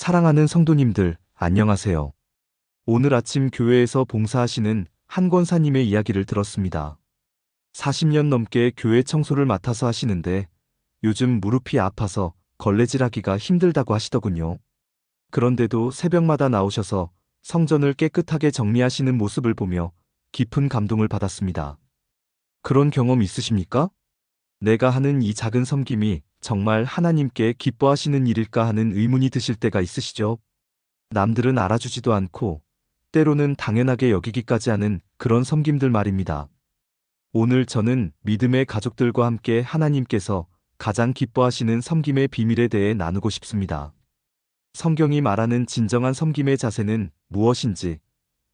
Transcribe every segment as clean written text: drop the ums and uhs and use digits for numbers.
사랑하는 성도님들, 안녕하세요. 오늘 아침 교회에서 봉사하시는 한 권사님의 이야기를 들었습니다. 40년 넘게 교회 청소를 맡아서 하시는데 요즘 무릎이 아파서 걸레질하기가 힘들다고 하시더군요. 그런데도 새벽마다 나오셔서 성전을 깨끗하게 정리하시는 모습을 보며 깊은 감동을 받았습니다. 그런 경험 있으십니까? 내가 하는 이 작은 섬김이 정말 하나님께 기뻐하시는 일일까 하는 의문이 드실 때가 있으시죠? 남들은 알아주지도 않고 때로는 당연하게 여기기까지 하는 그런 섬김들 말입니다. 오늘 저는 믿음의 가족들과 함께 하나님께서 가장 기뻐하시는 섬김의 비밀에 대해 나누고 싶습니다. 성경이 말하는 진정한 섬김의 자세는 무엇인지,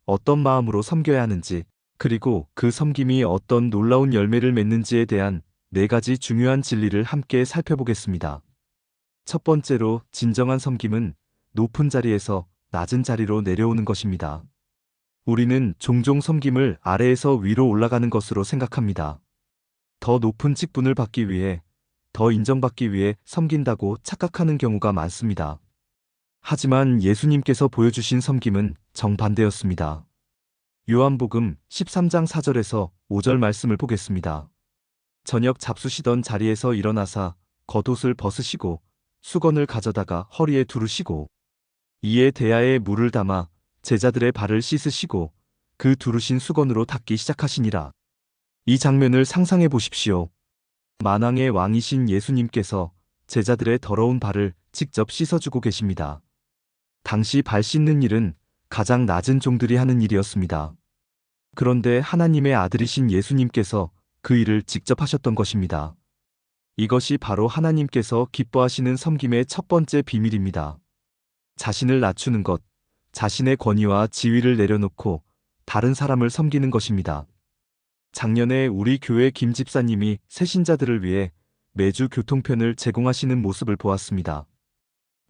어떤 마음으로 섬겨야 하는지, 그리고 그 섬김이 어떤 놀라운 열매를 맺는지에 대한 4가지 중요한 진리를 함께 살펴보겠습니다. 첫 번째로, 진정한 섬김은 높은 자리에서 낮은 자리로 내려오는 것입니다. 우리는 종종 섬김을 아래에서 위로 올라가는 것으로 생각합니다. 더 높은 직분을 받기 위해, 더 인정받기 위해 섬긴다고 착각하는 경우가 많습니다. 하지만 예수님께서 보여주신 섬김은 정반대였습니다. 요한복음 13장 4절에서 5절 말씀을 보겠습니다. 저녁 잡수시던 자리에서 일어나사 겉옷을 벗으시고 수건을 가져다가 허리에 두르시고 이에 대야에 물을 담아 제자들의 발을 씻으시고 그 두르신 수건으로 닦기 시작하시니라. 이 장면을 상상해 보십시오. 만왕의 왕이신 예수님께서 제자들의 더러운 발을 직접 씻어주고 계십니다. 당시 발 씻는 일은 가장 낮은 종들이 하는 일이었습니다. 그런데 하나님의 아들이신 예수님께서 그 일을 직접 하셨던 것입니다. 이것이 바로 하나님께서 기뻐하시는 섬김의 첫 번째 비밀입니다. 자신을 낮추는 것, 자신의 권위와 지위를 내려놓고 다른 사람을 섬기는 것입니다. 작년에 우리 교회 김 집사님이 새신자들을 위해 매주 교통편을 제공하시는 모습을 보았습니다.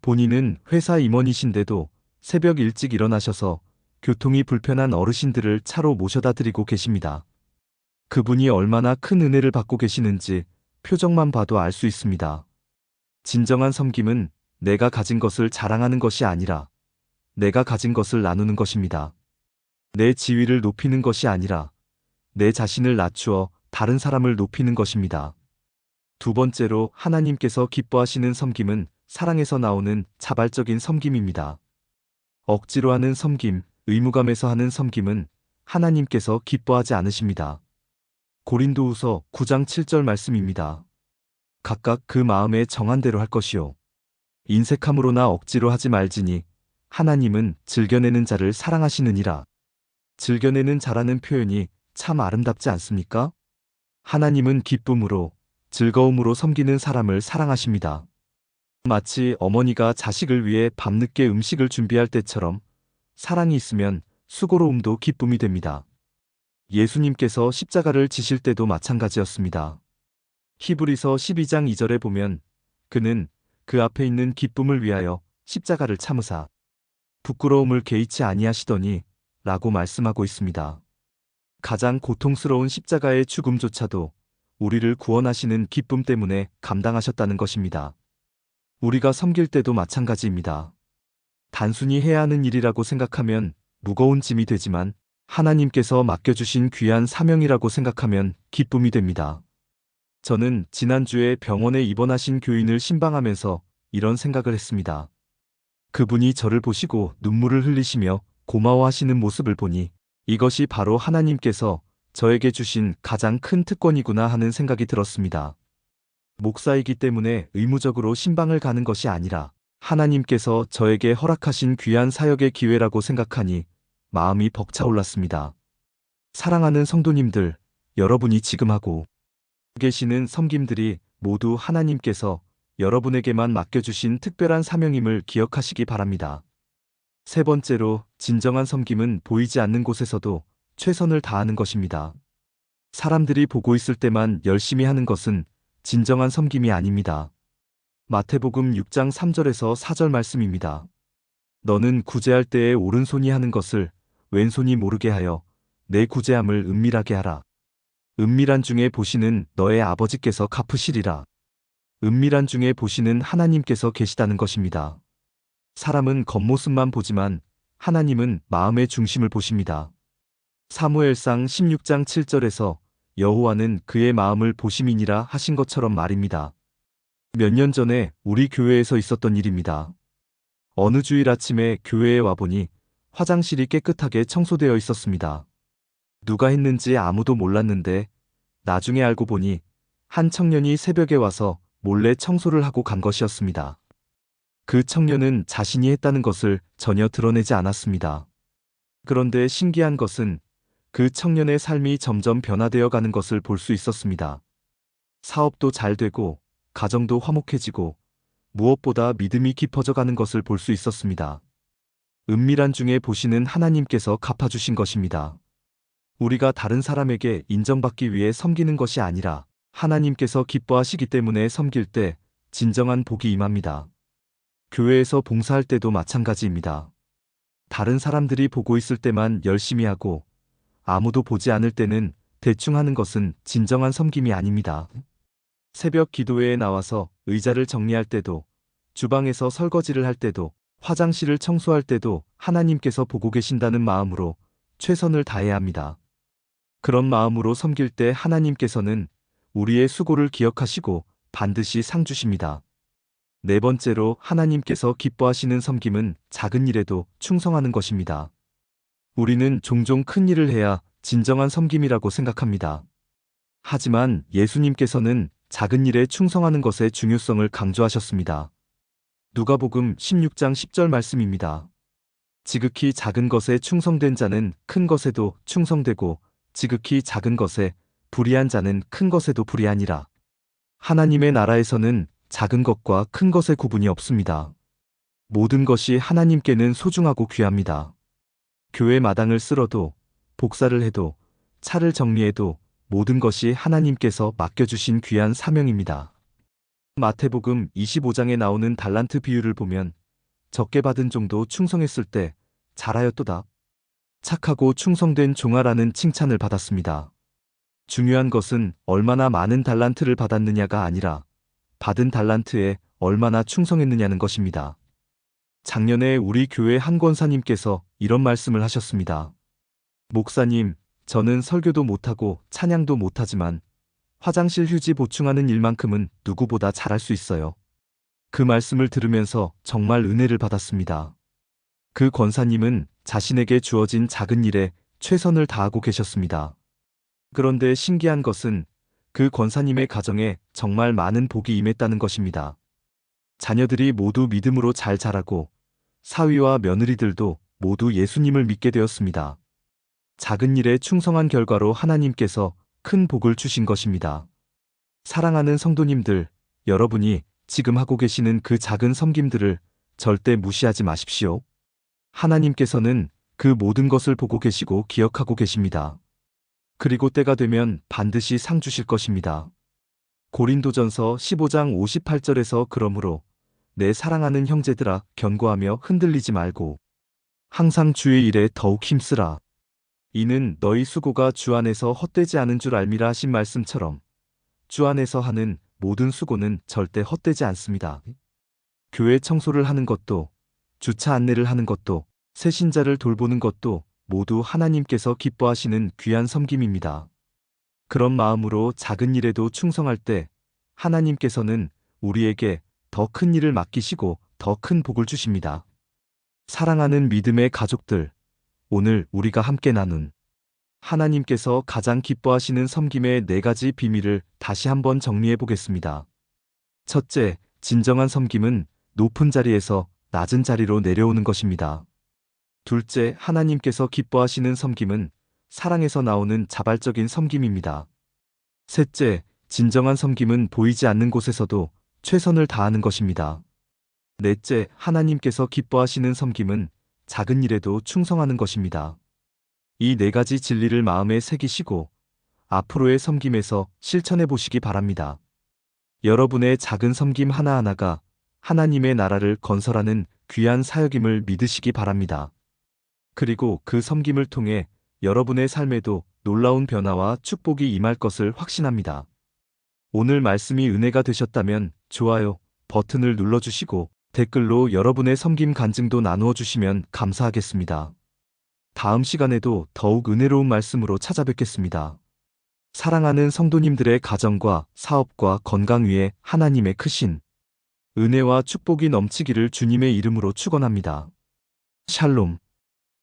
본인은 회사 임원이신데도 새벽 일찍 일어나셔서 교통이 불편한 어르신들을 차로 모셔다 드리고 계십니다. 그분이 얼마나 큰 은혜를 받고 계시는지 표정만 봐도 알 수 있습니다. 진정한 섬김은 내가 가진 것을 자랑하는 것이 아니라 내가 가진 것을 나누는 것입니다. 내 지위를 높이는 것이 아니라 내 자신을 낮추어 다른 사람을 높이는 것입니다. 두 번째로 하나님께서 기뻐하시는 섬김은 사랑에서 나오는 자발적인 섬김입니다. 억지로 하는 섬김, 의무감에서 하는 섬김은 하나님께서 기뻐하지 않으십니다. 고린도후서 9장 7절 말씀입니다. 각각 그 마음에 정한 대로 할 것이요. 인색함으로나 억지로 하지 말지니 하나님은 즐겨내는 자를 사랑하시느니라. 즐겨내는 자라는 표현이 참 아름답지 않습니까? 하나님은 기쁨으로, 즐거움으로 섬기는 사람을 사랑하십니다. 마치 어머니가 자식을 위해 밤늦게 음식을 준비할 때처럼 사랑이 있으면 수고로움도 기쁨이 됩니다. 예수님께서 십자가를 지실 때도 마찬가지였습니다. 히브리서 12장 2절에 보면 그는 그 앞에 있는 기쁨을 위하여 십자가를 참으사 부끄러움을 개의치 아니하시더니 라고 말씀하고 있습니다. 가장 고통스러운 십자가의 죽음조차도 우리를 구원하시는 기쁨 때문에 감당하셨다는 것입니다. 우리가 섬길 때도 마찬가지입니다. 단순히 해야 하는 일이라고 생각하면 무거운 짐이 되지만 하나님께서 맡겨주신 귀한 사명이라고 생각하면 기쁨이 됩니다. 저는 지난주에 병원에 입원하신 교인을 신방하면서 이런 생각을 했습니다. 그분이 저를 보시고 눈물을 흘리시며 고마워하시는 모습을 보니 이것이 바로 하나님께서 저에게 주신 가장 큰 특권이구나 하는 생각이 들었습니다. 목사이기 때문에 의무적으로 신방을 가는 것이 아니라 하나님께서 저에게 허락하신 귀한 사역의 기회라고 생각하니 마음이 벅차올랐습니다. 사랑하는 성도님들, 여러분이 지금 하고 계시는 섬김들이 모두 하나님께서 여러분에게만 맡겨주신 특별한 사명임을 기억하시기 바랍니다. 세 번째로, 진정한 섬김은 보이지 않는 곳에서도 최선을 다하는 것입니다. 사람들이 보고 있을 때만 열심히 하는 것은 진정한 섬김이 아닙니다. 마태복음 6장 3절에서 4절 말씀입니다. 너는 구제할 때에 오른손이 하는 것을 왼손이 모르게 하여 내 구제함을 은밀하게 하라. 은밀한 중에 보시는 너의 아버지께서 갚으시리라. 은밀한 중에 보시는 하나님께서 계시다는 것입니다. 사람은 겉모습만 보지만 하나님은 마음의 중심을 보십니다. 사무엘상 16장 7절에서 여호와는 그의 마음을 보심이니라 하신 것처럼 말입니다. 몇 년 전에 우리 교회에서 있었던 일입니다. 어느 주일 아침에 교회에 와보니 화장실이 깨끗하게 청소되어 있었습니다. 누가 했는지 아무도 몰랐는데 나중에 알고 보니 한 청년이 새벽에 와서 몰래 청소를 하고 간 것이었습니다. 그 청년은 자신이 했다는 것을 전혀 드러내지 않았습니다. 그런데 신기한 것은 그 청년의 삶이 점점 변화되어 가는 것을 볼 수 있었습니다. 사업도 잘 되고 가정도 화목해지고 무엇보다 믿음이 깊어져 가는 것을 볼 수 있었습니다. 은밀한 중에 보시는 하나님께서 갚아주신 것입니다. 우리가 다른 사람에게 인정받기 위해 섬기는 것이 아니라 하나님께서 기뻐하시기 때문에 섬길 때 진정한 복이 임합니다. 교회에서 봉사할 때도 마찬가지입니다. 다른 사람들이 보고 있을 때만 열심히 하고 아무도 보지 않을 때는 대충 하는 것은 진정한 섬김이 아닙니다. 새벽 기도회에 나와서 의자를 정리할 때도, 주방에서 설거지를 할 때도, 화장실을 청소할 때도 하나님께서 보고 계신다는 마음으로 최선을 다해야 합니다. 그런 마음으로 섬길 때 하나님께서는 우리의 수고를 기억하시고 반드시 상 주십니다. 네 번째로 하나님께서 기뻐하시는 섬김은 작은 일에도 충성하는 것입니다. 우리는 종종 큰 일을 해야 진정한 섬김이라고 생각합니다. 하지만 예수님께서는 작은 일에 충성하는 것의 중요성을 강조하셨습니다. 누가복음 16장 10절 말씀입니다. 지극히 작은 것에 충성된 자는 큰 것에도 충성되고 지극히 작은 것에 불의한 자는 큰 것에도 불의하니라. 하나님의 나라에서는 작은 것과 큰 것의 구분이 없습니다. 모든 것이 하나님께는 소중하고 귀합니다. 교회 마당을 쓸어도, 복사를 해도, 차를 정리해도 모든 것이 하나님께서 맡겨주신 귀한 사명입니다. 마태복음 25장에 나오는 달란트 비유를 보면 적게 받은 종도 충성했을 때 잘하였도다. 착하고 충성된 종아라는 칭찬을 받았습니다. 중요한 것은 얼마나 많은 달란트를 받았느냐가 아니라 받은 달란트에 얼마나 충성했느냐는 것입니다. 작년에 우리 교회 한 권사님께서 이런 말씀을 하셨습니다. 목사님, 저는 설교도 못하고 찬양도 못하지만 화장실 휴지 보충하는 일만큼은 누구보다 잘할 수 있어요. 그 말씀을 들으면서 정말 은혜를 받았습니다. 그 권사님은 자신에게 주어진 작은 일에 최선을 다하고 계셨습니다. 그런데 신기한 것은 그 권사님의 가정에 정말 많은 복이 임했다는 것입니다. 자녀들이 모두 믿음으로 잘 자라고 사위와 며느리들도 모두 예수님을 믿게 되었습니다. 작은 일에 충성한 결과로 하나님께서 큰 복을 주신 것입니다. 사랑하는 성도님들, 여러분이 지금 하고 계시는 그 작은 섬김들을 절대 무시하지 마십시오. 하나님께서는 그 모든 것을 보고 계시고 기억하고 계십니다. 그리고 때가 되면 반드시 상 주실 것입니다. 고린도전서 15장 58절에서 그러므로 내 사랑하는 형제들아 견고하며 흔들리지 말고 항상 주의 일에 더욱 힘쓰라. 이는 너희 수고가 주 안에서 헛되지 않은 줄 알미라 하신 말씀처럼 주 안에서 하는 모든 수고는 절대 헛되지 않습니다. 교회 청소를 하는 것도, 주차 안내를 하는 것도, 새신자를 돌보는 것도 모두 하나님께서 기뻐하시는 귀한 섬김입니다. 그런 마음으로 작은 일에도 충성할 때 하나님께서는 우리에게 더 큰 일을 맡기시고 더 큰 복을 주십니다. 사랑하는 믿음의 가족들, 오늘 우리가 함께 나눈 하나님께서 가장 기뻐하시는 섬김의 4가지 비밀을 다시 한번 정리해 보겠습니다. 첫째, 진정한 섬김은 높은 자리에서 낮은 자리로 내려오는 것입니다. 둘째, 하나님께서 기뻐하시는 섬김은 사랑에서 나오는 자발적인 섬김입니다. 셋째, 진정한 섬김은 보이지 않는 곳에서도 최선을 다하는 것입니다. 넷째, 하나님께서 기뻐하시는 섬김은 작은 일에도 충성하는 것입니다. 이 4가지 진리를 마음에 새기시고 앞으로의 섬김에서 실천해 보시기 바랍니다. 여러분의 작은 섬김 하나하나가 하나님의 나라를 건설하는 귀한 사역임을 믿으시기 바랍니다. 그리고 그 섬김을 통해 여러분의 삶에도 놀라운 변화와 축복이 임할 것을 확신합니다. 오늘 말씀이 은혜가 되셨다면 좋아요 버튼을 눌러주시고 댓글로 여러분의 섬김 간증도 나누어 주시면 감사하겠습니다. 다음 시간에도 더욱 은혜로운 말씀으로 찾아뵙겠습니다. 사랑하는 성도님들의 가정과 사업과 건강 위에 하나님의 크신 은혜와 축복이 넘치기를 주님의 이름으로 축원합니다. 샬롬.